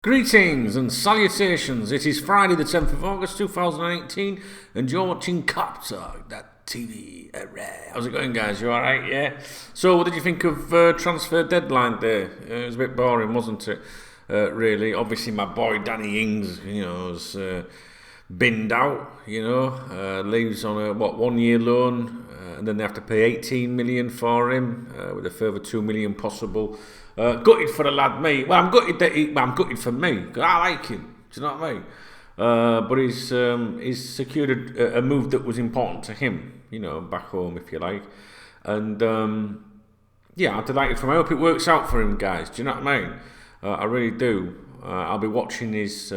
Greetings and salutations. It is Friday the 10th of August 2018 and you're watching KopTalk, that TV. How's it going, guys? You alright, yeah? So what did you think of transfer deadline day? It was a bit boring, wasn't it? Really. Obviously my boy Danny Ings, was binned out, leaves on a 1 year loan, and then they have to pay 18 million for him, with a further 2 million possible. Gutted for the lad, mate. Well, I'm gutted for me, because I like him. Do you know what I mean? But he's secured a move that was important to him, back home, if you like. And I'm delighted for him. I hope it works out for him, guys. Do you know what I mean? I really do. I'll be watching his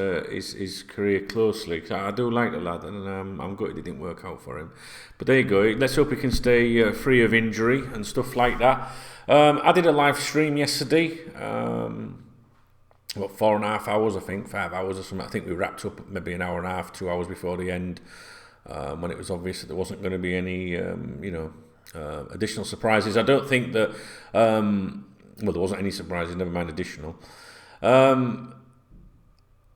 career closely, because I do like the lad, and I'm gutted it didn't work out for him. But there you go. Let's hope he can stay free of injury and stuff like that. I did a live stream yesterday, 4.5 hours, I think, 5 hours or something. I think we wrapped up maybe an hour and a half, 2 hours before the end, when it was obvious that there wasn't going to be any, additional surprises. I don't think that, there wasn't any surprises, never mind additional.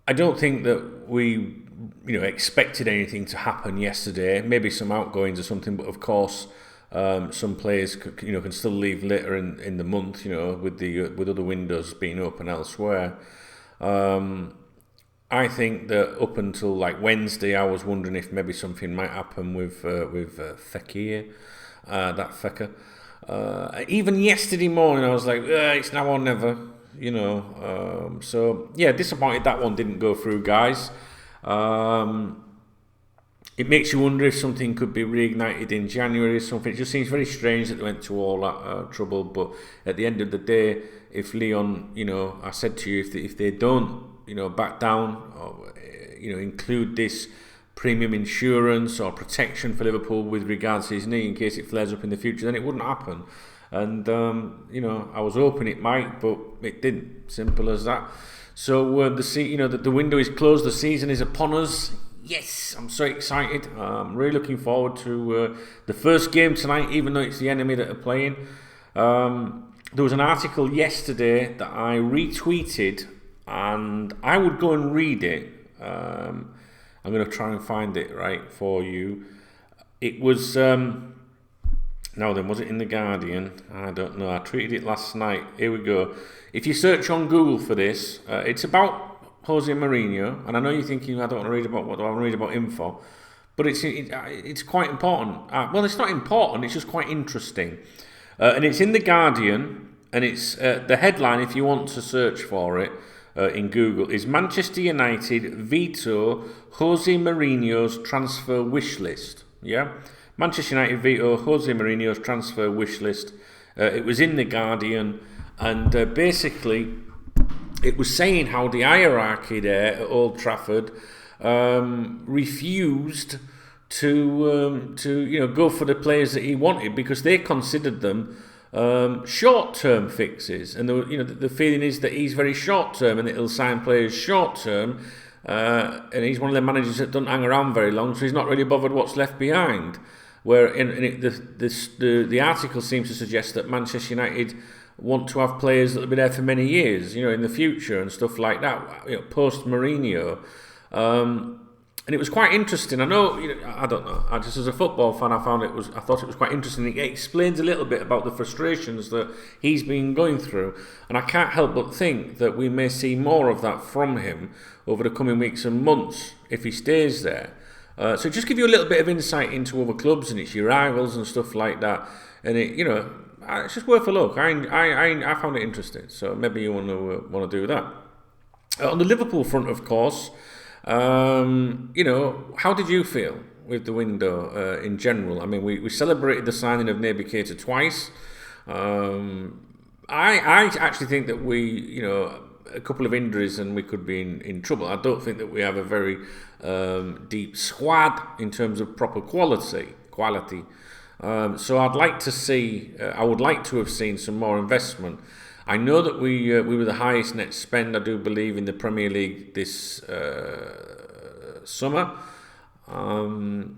I don't think that we, expected anything to happen yesterday. Maybe some outgoings or something, but of course, some players, can still leave later in the month, with other windows being open elsewhere. I think that up until like Wednesday, I was wondering if maybe something might happen with Fekir, that Fekir. Even yesterday morning, I was like, it's now or never, So yeah, disappointed that one didn't go through, guys. It makes you wonder if something could be reignited in January or something. It just seems very strange that they went to all that trouble. But at the end of the day, if Leon, I said to you, if they don't, back down or, include this premium insurance or protection for Liverpool with regards to his knee in case it flares up in the future, then it wouldn't happen. And, I was hoping it might, but it didn't. Simple as that. So the window is closed. The season is upon us. Yes, I'm so excited. I'm really looking forward to the first game tonight, even though it's the enemy that are playing. There was an article yesterday that I retweeted, and I would go and read it. I'm going to try and find it right for you. It was... Now then, was it in The Guardian? I don't know. I tweeted it last night. Here we go. If you search on Google for this, it's about Jose Mourinho, and I know you're thinking, I don't want to read about what I want to read about info, but it's quite important. Well, it's not important, it's just quite interesting. And it's in The Guardian, and it's the headline, if you want to search for it in Google, is Manchester United veto Jose Mourinho's transfer wish list. Yeah? Manchester United veto Jose Mourinho's transfer wish list. It was in The Guardian, and basically it was saying how the hierarchy there at Old Trafford refused to go for the players that he wanted because they considered them short-term fixes, and the feeling is that he's very short-term and that he'll sign players short-term, and he's one of the managers that don't hang around very long, so he's not really bothered what's left behind. Where the article seems to suggest that Manchester United want to have players that will be there for many years, in the future and stuff like that, post Mourinho. And it was quite interesting. I know, I don't know. Just as a football fan, I thought it was quite interesting. It explains a little bit about the frustrations that he's been going through, and I can't help but think that we may see more of that from him over the coming weeks and months if he stays there. So just give you a little bit of insight into other clubs and it's your rivals and stuff like that, and it's just worth a look. I found it interesting, so maybe you want to do that. On the Liverpool front, of course, how did you feel with the window in general? I mean, we celebrated the signing of Naby Keita twice. I actually think that we, a couple of injuries and we could be in trouble. I don't think that we have a very deep squad in terms of proper quality. So I'd like to see. I would like to have seen some more investment. I know that we were the highest net spend, I do believe, in the Premier League this summer. But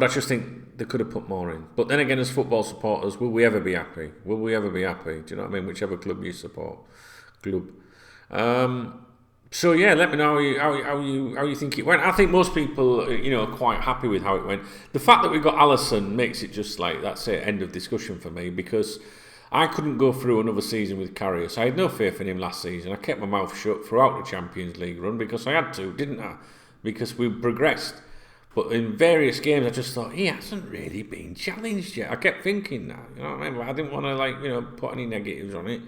I just think they could have put more in. But then again, as football supporters, will we ever be happy? Will we ever be happy? Do you know what I mean? Whichever club you support. So yeah, let me know how you think it went. I think most people, are quite happy with how it went. The fact that we got Alisson makes it just like that's it, end of discussion for me, because I couldn't go through another season with Karius. I had no faith in him last season. I kept my mouth shut throughout the Champions League run because I had to, didn't I? Because we progressed. But in various games, I just thought, he hasn't really been challenged yet. I kept thinking that, you know what I mean? But I didn't want to, put any negatives on it.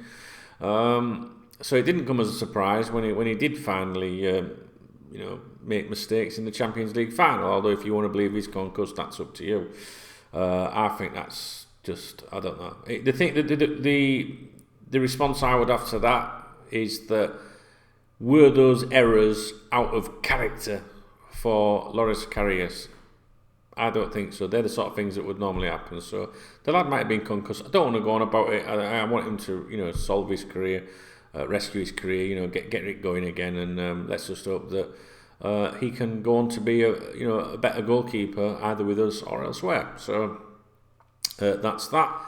So it didn't come as a surprise when he did finally, make mistakes in the Champions League final. Although if you want to believe he's concussed, that's up to you. I think that's just, I don't know. The response I would have to that is that were those errors out of character for Loris Karius? I don't think so. They're the sort of things that would normally happen. So the lad might have been concussed. I don't want to go on about it. I want him to, solve his career, rescue his career, get it going again, and let's just hope that he can go on to be a better goalkeeper either with us or elsewhere. So that's that.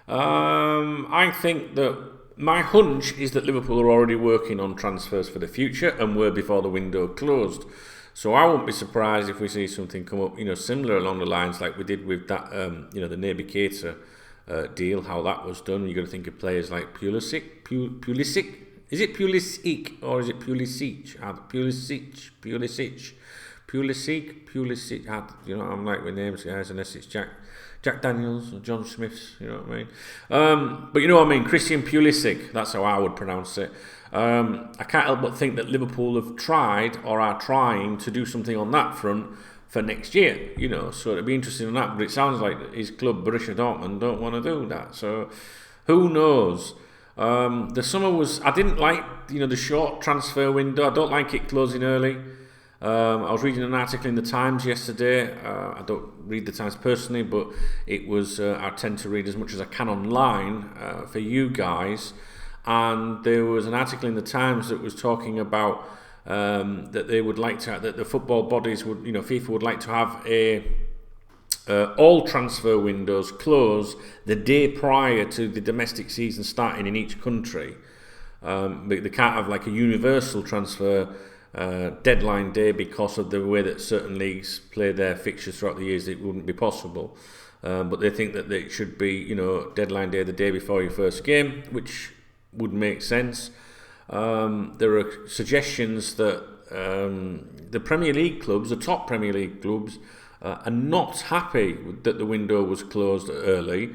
I think that my hunch is that Liverpool are already working on transfers for the future and were before the window closed. So I won't be surprised if we see something come up, similar along the lines like we did with that, the Naby Keita deal, how that was done. You've got to think of players like Pulisic. Is it Pulisic or is it Pulisic? Pulisic. I'm like with names, guys, unless it's Jack Daniels or John Smiths, you know what I mean? But you know what I mean, Christian Pulisic, that's how I would pronounce it. I can't help but think that Liverpool have tried or are trying to do something on that front for next year, so it'd be interesting on that, but it sounds like his club, Borussia Dortmund, don't want to do that, so who knows? The summer I didn't like, the short transfer window. I don't like it closing early. I was reading an article in the Times yesterday. I don't read the Times personally, but it was, I tend to read as much as I can online for you guys. And there was an article in the Times that was talking about that they would like to, that the football bodies would, FIFA would like to have all transfer windows close the day prior to the domestic season starting in each country. They can't have like a universal transfer deadline day because of the way that certain leagues play their fixtures throughout the years. It wouldn't be possible. But they think that it should be, deadline day the day before your first game, which would make sense. There are suggestions that the Premier League clubs, the top Premier League clubs, are not happy that the window was closed early.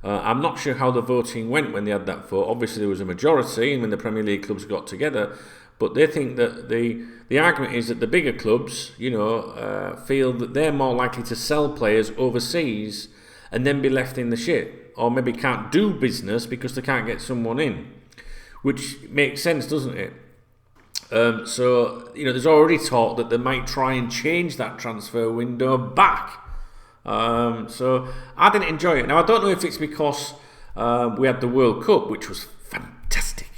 I'm not sure how the voting went when they had that vote. Obviously there was a majority when the Premier League clubs got together, but they think that the argument is that the bigger clubs, feel that they're more likely to sell players overseas and then be left in the shit, or maybe can't do business because they can't get someone in, which makes sense, doesn't it? So there's already talk that they might try and change that transfer window back. So I didn't enjoy it. Now I don't know if it's because we had the World Cup, which was fantastic,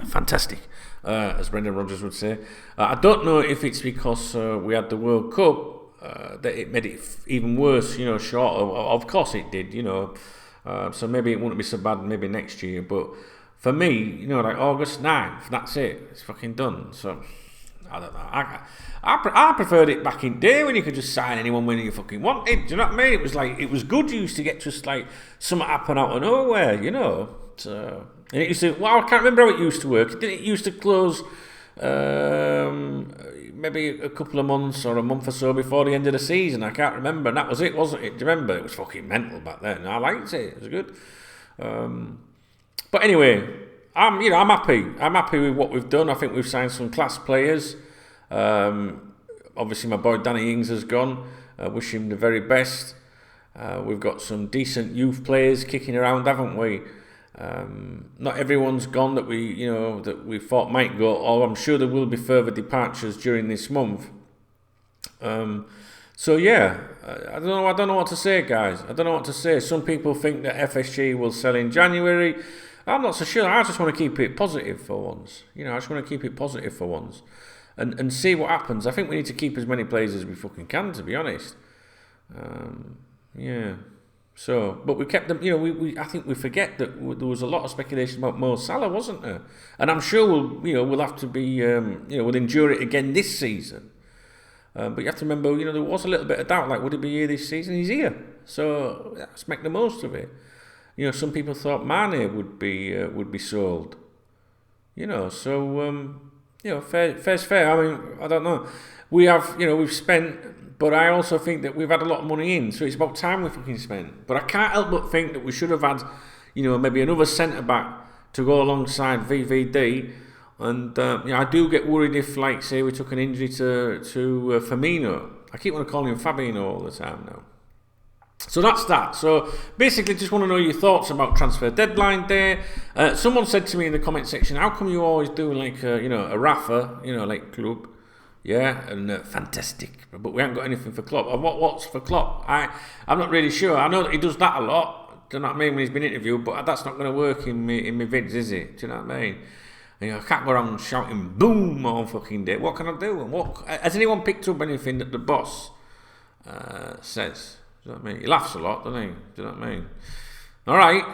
fantastic, as Brendan Rodgers would say. I don't know if it's because we had the World Cup that it made it even worse, short of course it did, so maybe it wouldn't be so bad maybe next year, but for me, like August 9th, that's it. It's fucking done. So, I don't know. I preferred it back in day when you could just sign anyone when you fucking wanted. Do you know what I mean? It was like, it was good. You used to get just like something happen out of nowhere, So, and it used to, I can't remember how it used to work. It used to close maybe a couple of months or a month or so before the end of the season. I can't remember. And that was it, wasn't it? Do you remember? It was fucking mental back then. I liked it. It was good. But anyway, I'm happy. I'm happy with what we've done. I think we've signed some class players. Obviously, my boy Danny Ings has gone. Wish him the very best. We've got some decent youth players kicking around, haven't we? Not everyone's gone that we thought might go. Or I'm sure there will be further departures during this month. So yeah, I don't know what to say, guys. I don't know what to say. Some people think that FSG will sell in January. I'm not so sure. I just want to keep it positive for once. I just want to keep it positive for once. And see what happens. I think we need to keep as many players as we fucking can, to be honest. Yeah. So, but we kept them. I think we forget that there was a lot of speculation about Mo Salah, wasn't there? And I'm sure we'll have to be, we'll endure it again this season. But you have to remember, there was a little bit of doubt. Like, would he be here this season? He's here, so let's make the most of it. Some people thought Mane would be sold. Fair's fair. I mean, I don't know. We've spent, but I also think that we've had a lot of money in, so it's about time we fucking spent. But I can't help but think that we should have had, maybe another centre back to go alongside VVD. And I do get worried if, like, say, we took an injury to Firmino. I keep want to call him Fabinho all the time now. So that's that. So basically, just want to know your thoughts about transfer deadline day. Someone said to me in the comment section, "How come you always do like a Rafa, like club?" Yeah, and fantastic, but we haven't got anything for Klopp. And what's for Klopp? I'm not really sure. I know that he does that a lot. Do you know what I mean? When he's been interviewed, but that's not going to work in my vids, is it? Do you know what I mean? I can't go around shouting "boom" all fucking day. What can I do? Has anyone picked up anything that the boss says? Do you know what I mean? He laughs a lot, doesn't he? Do you know what I mean? All right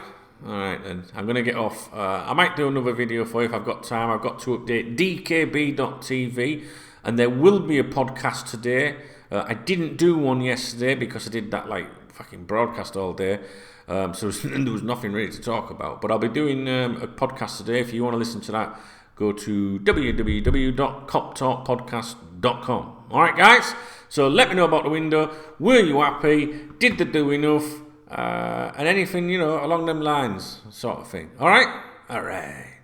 then. I'm going to get off. I might do another video for you if I've got time. I've got to update dkb.tv, and there will be a podcast today. I didn't do one yesterday because I did that like fucking broadcast all day. So there was nothing really to talk about. But I'll be doing a podcast today. If you want to listen to that, go to www.KopTalkpodcast.com. All right, guys? So let me know about the window. Were you happy? Did they do enough? And anything, along them lines, sort of thing. All right? All right.